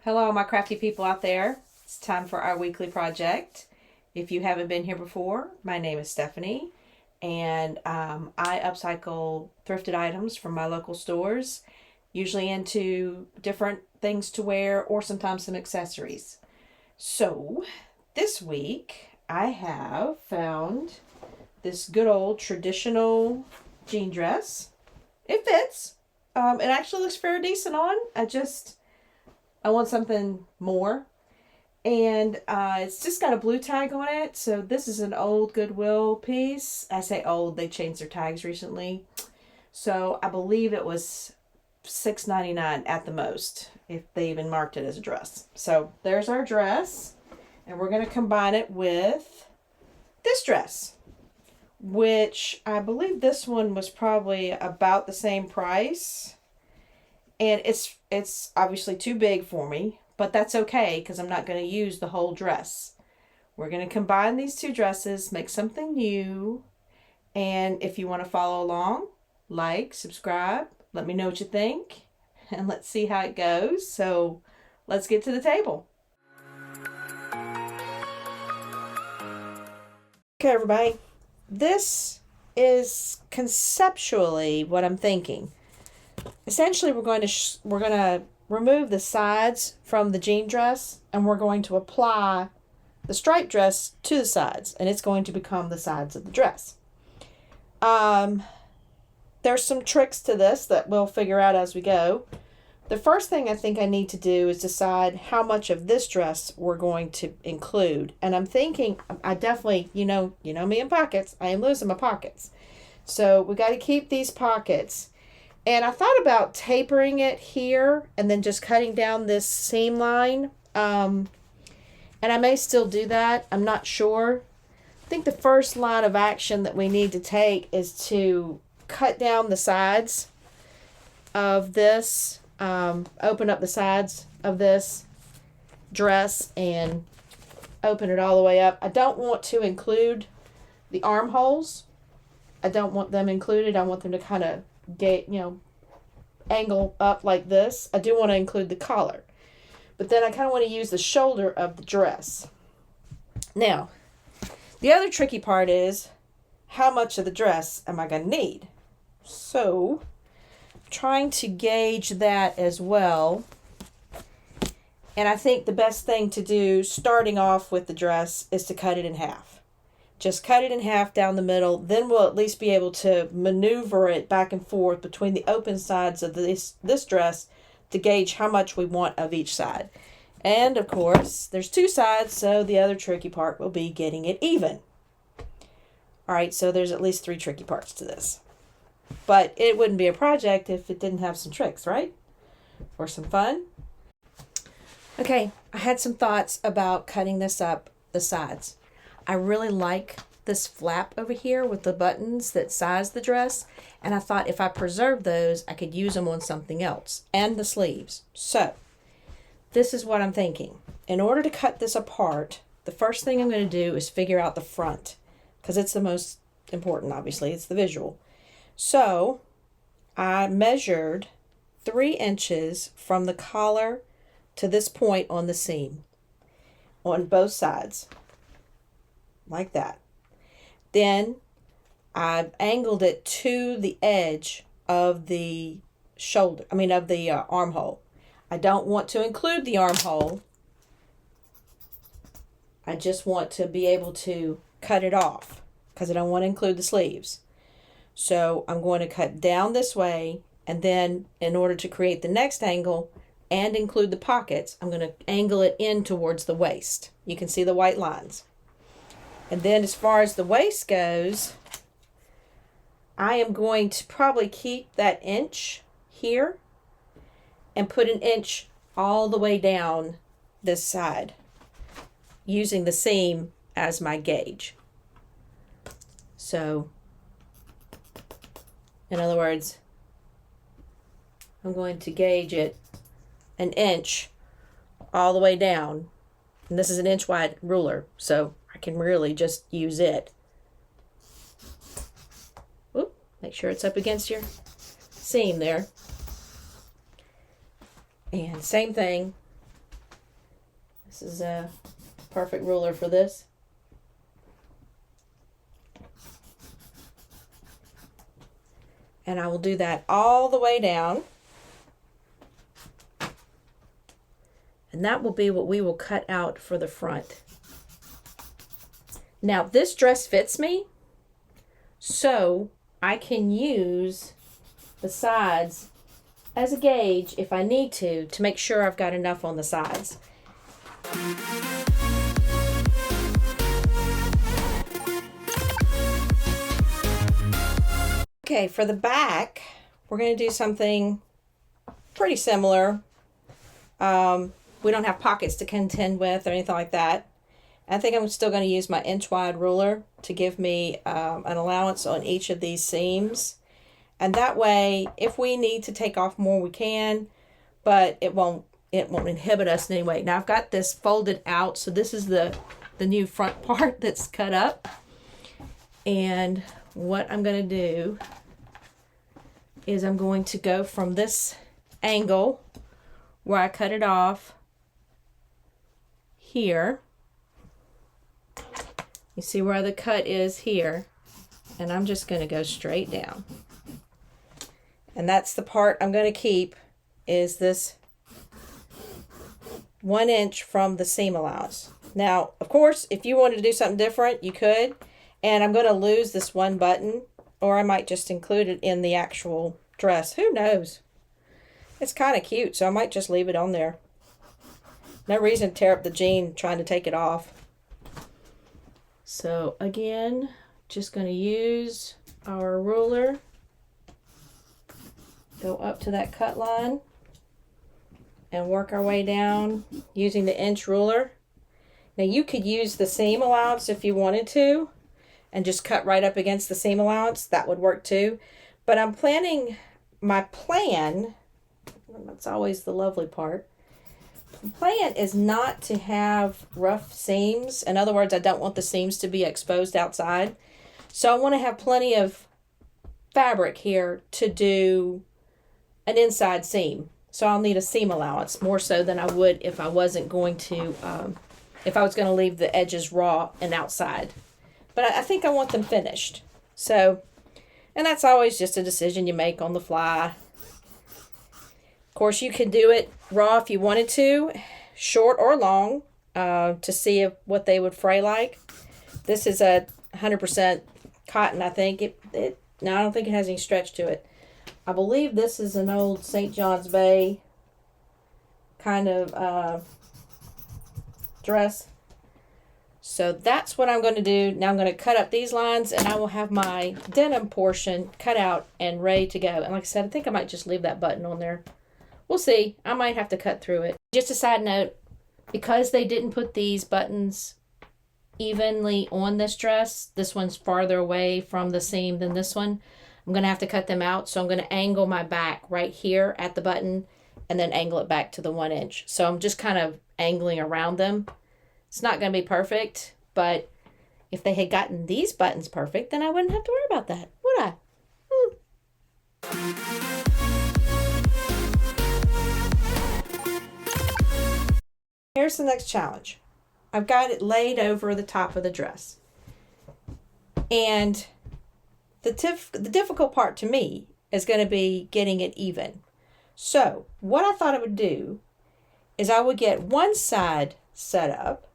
Hello, my crafty people out there. It's time for our weekly project. If you haven't been here before, my name is Stephanie, and I upcycle thrifted items from my local stores, usually into different things to wear or sometimes some accessories. So, this week I have found this good old traditional jean dress. It fits. It actually looks fairly decent on. I want something more. And it's just got a blue tag on it. So this is an old Goodwill piece. I say old, they changed their tags recently. So I believe it was $6.99 at the most, if they even marked it as a dress. So there's our dress. And we're going to combine it with this dress, which I believe this one was probably about the same price. And it's obviously too big for me, but that's okay because I'm not going to use the whole dress. We're going to combine these two dresses, make something new. And if you want to follow along, like, subscribe, let me know what you think, and let's see how it goes. So let's get to the table. Okay, everybody. This is conceptually what I'm thinking. Essentially, we're going to remove the sides from the jean dress, and we're going to apply the striped dress to the sides, and it's going to become the sides of the dress. There's some tricks to this that we'll figure out as we go. The first thing I think I need to do is decide how much of this dress we're going to include. And I'm thinking, I definitely, you know me in pockets. I am losing my pockets. So we got to keep these pockets. And I thought about tapering it here and then just cutting down this seam line. And I may still do that. I'm not sure. I think the first line of action that we need to take is to cut down the sides of this. Open up the sides of this dress and open it all the way up. I don't want to include the armholes. I don't want them included. I want them to kind of angle up like this. I do want to include the collar. But then I kind of want to use the shoulder of the dress. Now, the other tricky part is how much of the dress am I going to need? So, trying to gauge that as well. And I think the best thing to do starting off with the dress is to cut it in half. Just cut it in half down the middle. Then we'll at least be able to maneuver it back and forth between the open sides of this dress to gauge how much we want of each side. And of course, there's two sides, so the other tricky part will be getting it even. All right, so there's at least 3 tricky parts to this. But it wouldn't be a project if it didn't have some tricks, right? Or some fun. Okay, I had some thoughts about cutting this up, the sides. I really like this flap over here with the buttons that size the dress. And I thought if I preserve those, I could use them on something else. And the sleeves. So, this is what I'm thinking. In order to cut this apart, the first thing I'm going to do is figure out the front. Because it's the most important, obviously. It's the visual. So, I measured 3 inches from the collar to this point on the seam. On both sides. Like that. Then I've angled it to the edge of the armhole. I don't want to include the armhole. I just want to be able to cut it off because I don't want to include the sleeves. So I'm going to cut down this way, and then in order to create the next angle and include the pockets, I'm going to angle it in towards the waist. You can see the white lines. And then as far as the waist goes, I am going to probably keep that inch here and put an inch all the way down this side using the seam as my gauge. So, in other words, I'm going to gauge it an inch all the way down. And this is an inch wide ruler, so I can really just use it. Oop, make sure it's up against your seam there. And same thing This is a perfect ruler for this. And I will do that all the way down. And that will be what we will cut out for the front. Now this dress fits me, so I can use the sides as a gauge if I need to make sure I've got enough on the sides. Okay, for the back, we're going to do something pretty similar. We don't have pockets to contend with or anything like that. I think I'm still going to use my inch wide ruler to give me an allowance on each of these seams. And that way, if we need to take off more, we can, but it won't inhibit us in any way. Now I've got this folded out, so this is the new front part that's cut up. And what I'm going to do is I'm going to go from this angle where I cut it off here. You see where the cut is here, and I'm just going to go straight down. And that's the part I'm going to keep, is this 1 inch from the seam allowance. Now, of course, if you wanted to do something different, you could. And I'm going to lose this one button, or I might just include it in the actual dress. Who knows? It's kind of cute, so I might just leave it on there. No reason to tear up the jean trying to take it off. So again, just going to use our ruler. Go up to that cut line and work our way down using the inch ruler. Now you could use the seam allowance if you wanted to and just cut right up against the seam allowance. That would work too. But I'm planning, my plan, that's always the lovely part. The plan is not to have rough seams. In other words, I don't want the seams to be exposed outside. So I want to have plenty of fabric here to do an inside seam. So I'll need a seam allowance more so than I would if I wasn't going to, if I was going to leave the edges raw and outside. But I think I want them finished. So, and that's always just a decision you make on the fly. Of course, you can do it raw if you wanted to, short or long, to see what they would fray like. This is a 100% cotton, I think. No, I don't think it has any stretch to it. I believe this is an old St. John's Bay kind of dress. So that's what I'm going to do. Now I'm going to cut up these lines, and I will have my denim portion cut out and ready to go. And like I said, I think I might just leave that button on there. We'll see. I might have to cut through it. Just a side note, because they didn't put these buttons evenly on this dress, this one's farther away from the seam than this one. I'm going to have to cut them out, so I'm going to angle my back right here at the button and then angle it back to the 1 inch. So I'm just kind of angling around them. It's not going to be perfect, but if they had gotten these buttons perfect, then I wouldn't have to worry about that, would I? Here's the next challenge. I've got it laid over the top of the dress. And the difficult part to me is going to be getting it even. So what I thought I would do is I would get one side set up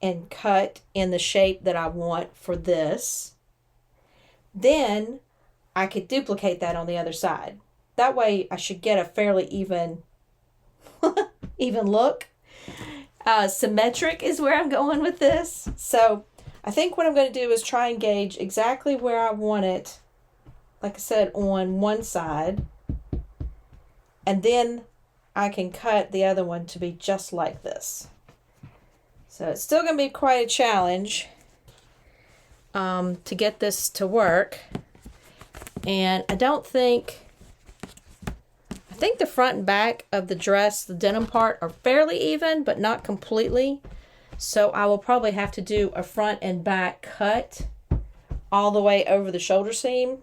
and cut in the shape that I want for this. Then I could duplicate that on the other side. That way I should get a fairly even look. Symmetric is where I'm going with this. So I think what I'm going to do is try and gauge exactly where I want it, like I said, on one side. And then I can cut the other one to be just like this. So it's still going to be quite a challenge to get this to work. And I think the front and back of the dress, the denim part, are fairly even, but not completely. So I will probably have to do a front and back cut all the way over the shoulder seam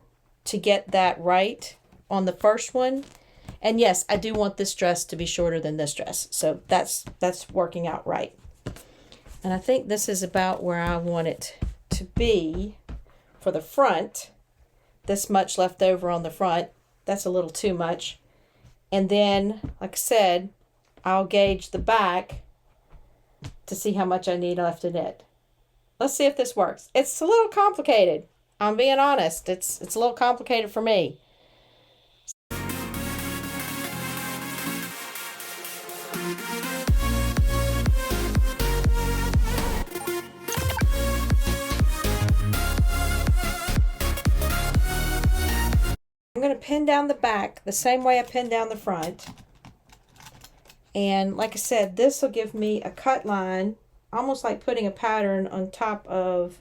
to get that right on the first one. And yes, I do want this dress to be shorter than this dress. So that's working out right. And I think this is about where I want it to be for the front. This much left over on the front. That's a little too much. And then, like I said, I'll gauge the back to see how much I need left in it. Let's see if this works. It's a little complicated. I'm being honest. It's a little complicated for me. I'm going to pin down the back the same way I pinned down the front. And like I said, this will give me a cut line, almost like putting a pattern on top of,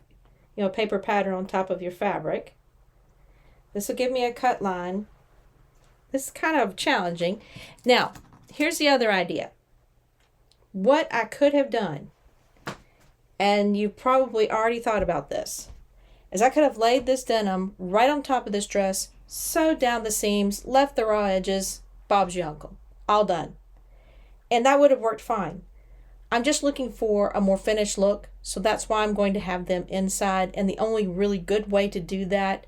a paper pattern on top of your fabric. This will give me a cut line. This is kind of challenging. Now, here's the other idea. What I could have done, and you probably already thought about this, is I could have laid this denim right on top of this dress, sewed down the seams, left the raw edges, Bob's your uncle. All done. And that would have worked fine. I'm just looking for a more finished look, so that's why I'm going to have them inside. And the only really good way to do that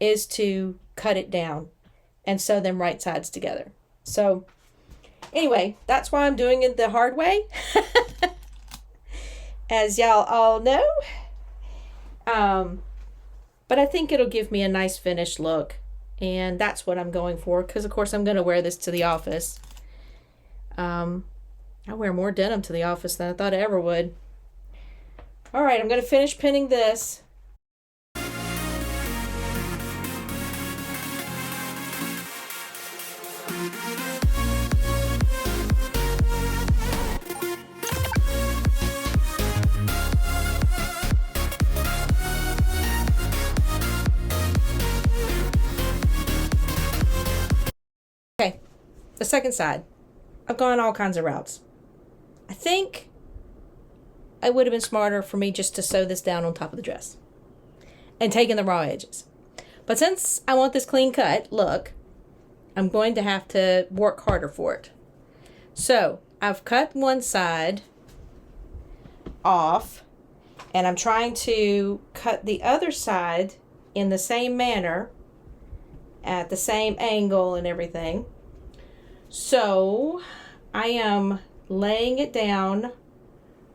is to cut it down and sew them right sides together. So anyway, that's why I'm doing it the hard way. As y'all all know. But I think it'll give me a nice finished look. And that's what I'm going for, because of course I'm going to wear this to the office. I wear more denim to the office than I thought I ever would. All right, I'm going to finish pinning this. Okay, the second side. I've gone all kinds of routes. I think it would have been smarter for me just to sew this down on top of the dress and taking the raw edges. But since I want this clean cut look, I'm going to have to work harder for it. So I've cut one side off and I'm trying to cut the other side in the same manner at the same angle and everything. So I am laying it down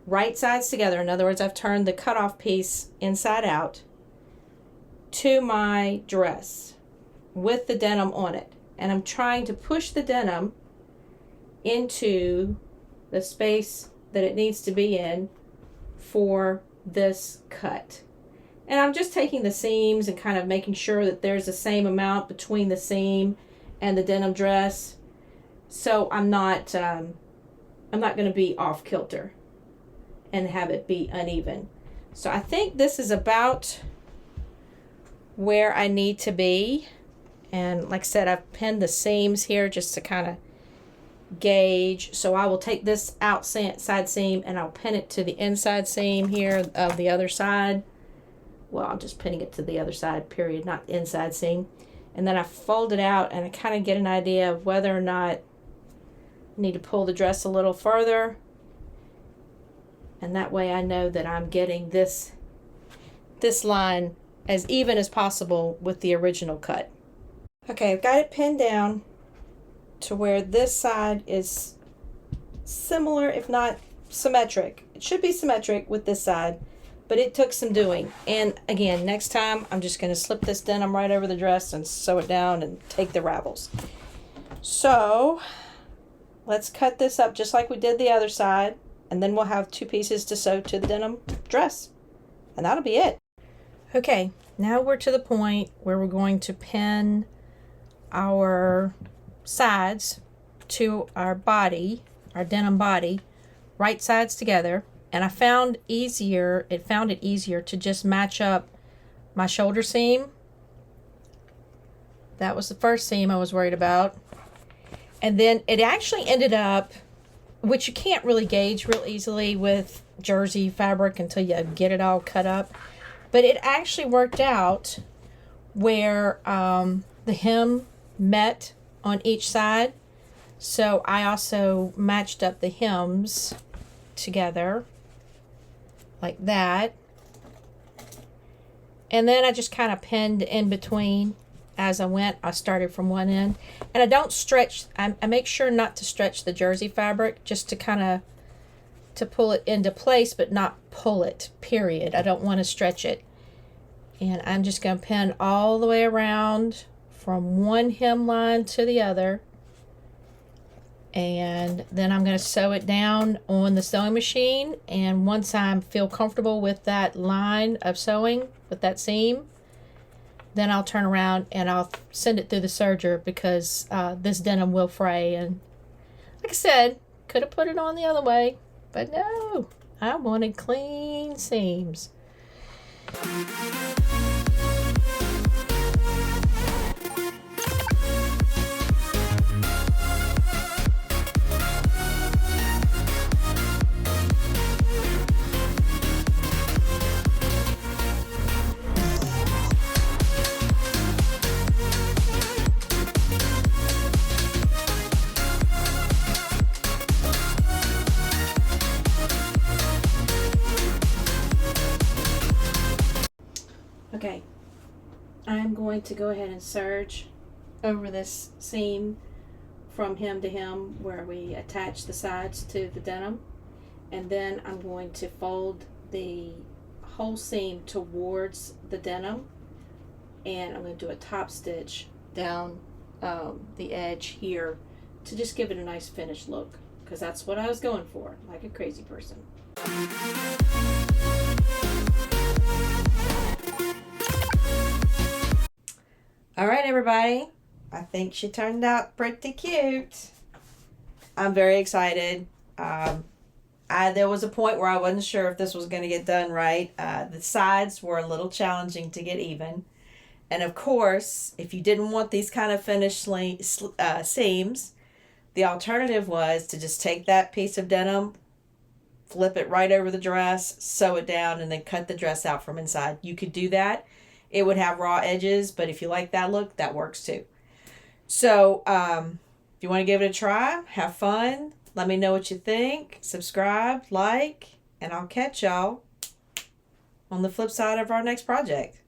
right sides together. In other words, I've turned the cutoff piece inside out to my dress with the denim on it. And I'm trying to push the denim into the space that it needs to be in for this cut. And I'm just taking the seams and kind of making sure that there's the same amount between the seam and the denim dress. So I'm not going to be off kilter and have it be uneven. So I think this is about where I need to be. And like I said, I've pinned the seams here just to kind of gauge. So I will take this outside seam and I'll pin it to the inside seam here of the other side. Well, I'm just pinning it to the other side, period, not the inside seam. And then I fold it out and I kind of get an idea of whether or not I need to pull the dress a little further. And that way I know that I'm getting this line as even as possible with the original cut. Okay, I've got it pinned down to where this side is similar, if not symmetric. It should be symmetric with this side, but it took some doing. And again, next time I'm just going to slip this denim right over the dress and sew it down and take the ravels. So let's cut this up just like we did the other side, and then we'll have two pieces to sew to the denim dress, and that'll be it. Okay, now we're to the point where we're going to pin our sides to our body, our denim body, right sides together. And I found it easier to just match up my shoulder seam. That was the first seam I was worried about. And then it actually ended up, which you can't really gauge real easily with jersey fabric until you get it all cut up, but it actually worked out where the hem met on each side. So I also matched up the hems together like that. And then I just kind of pinned in between as I went. I started from one end. And I don't stretch, I make sure not to stretch the jersey fabric, just to kind of, to pull it into place, but not pull it, period. I don't want to stretch it. And I'm just going to pin all the way around from one hemline to the other. And then I'm going to sew it down on the sewing machine. And once I feel comfortable with that line of sewing, with that seam, then I'll turn around and I'll send it through the serger, because this denim will fray. And like I said, could have put it on the other way, but no, I wanted clean seams. Okay, I'm going to go ahead and serge over this seam from hem to hem where we attach the sides to the denim, and then I'm going to fold the whole seam towards the denim, and I'm going to do a top stitch down the edge here to just give it a nice finished look, because that's what I was going for, like a crazy person. All right, everybody, I think she turned out pretty cute. I'm very excited. There was a point where I wasn't sure if this was going to get done right. The sides were a little challenging to get even. And of course, if you didn't want these kind of finished seams, the alternative was to just take that piece of denim, flip it right over the dress, sew it down, and then cut the dress out from inside. You could do that. It would have raw edges, but if you like that look, that works too. So if you want to give it a try, have fun. Let me know what you think. Subscribe, like, and I'll catch y'all on the flip side of our next project.